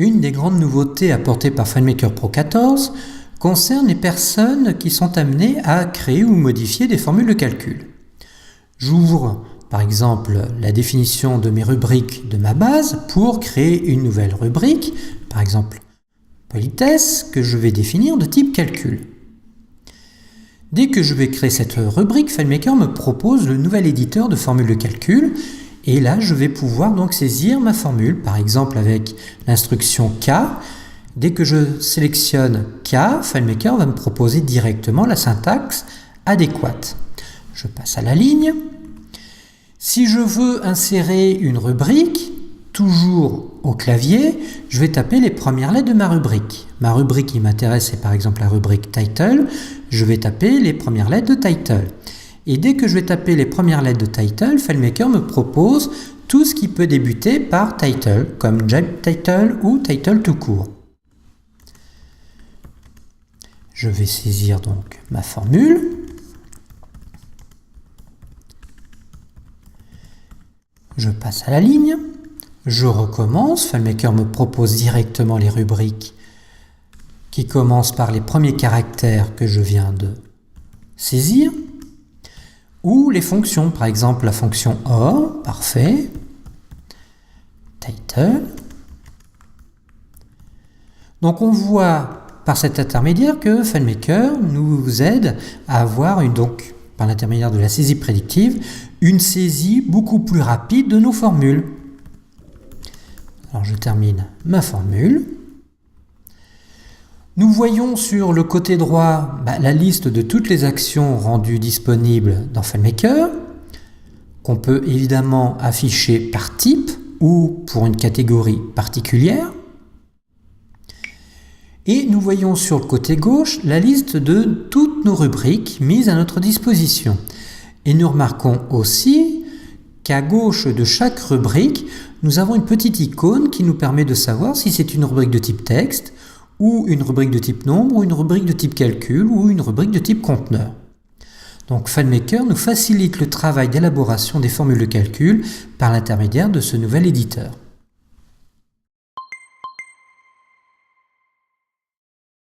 Une des grandes nouveautés apportées par FileMaker Pro 14 concerne les personnes qui sont amenées à créer ou modifier des formules de calcul. J'ouvre par exemple la définition de mes rubriques de ma base pour créer une nouvelle rubrique, par exemple politesse, que je vais définir de type calcul. Dès que je vais créer cette rubrique, FileMaker me propose le nouvel éditeur de formules de calcul. Et là, je vais pouvoir donc saisir ma formule, par exemple avec l'instruction K. Dès que je sélectionne K, FileMaker va me proposer directement la syntaxe adéquate. Je passe à la ligne. Si je veux insérer une rubrique, toujours au clavier, je vais taper les premières lettres de ma rubrique. Ma rubrique qui m'intéresse, c'est par exemple la rubrique Title. Je vais taper les premières lettres de Title. Et dès que je vais taper les premières lettres de Title, FileMaker me propose tout ce qui peut débuter par Title, comme Job Title ou Title tout court. Je vais saisir donc ma formule. Je passe à la ligne. Je recommence. FileMaker me propose directement les rubriques qui commencent par les premiers caractères que je viens de saisir. Ou les fonctions, par exemple la fonction OR, parfait, title. Donc on voit par cet intermédiaire que FileMaker nous aide à avoir donc par l'intermédiaire de la saisie prédictive, une saisie beaucoup plus rapide de nos formules. Alors je termine ma formule. Nous voyons sur le côté droit la liste de toutes les actions rendues disponibles dans FileMaker, qu'on peut évidemment afficher par type ou pour une catégorie particulière. Et nous voyons sur le côté gauche la liste de toutes nos rubriques mises à notre disposition. Et nous remarquons aussi qu'à gauche de chaque rubrique, nous avons une petite icône qui nous permet de savoir si c'est une rubrique de type texte, ou une rubrique de type nombre, ou une rubrique de type calcul, ou une rubrique de type conteneur. Donc FileMaker nous facilite le travail d'élaboration des formules de calcul par l'intermédiaire de ce nouvel éditeur.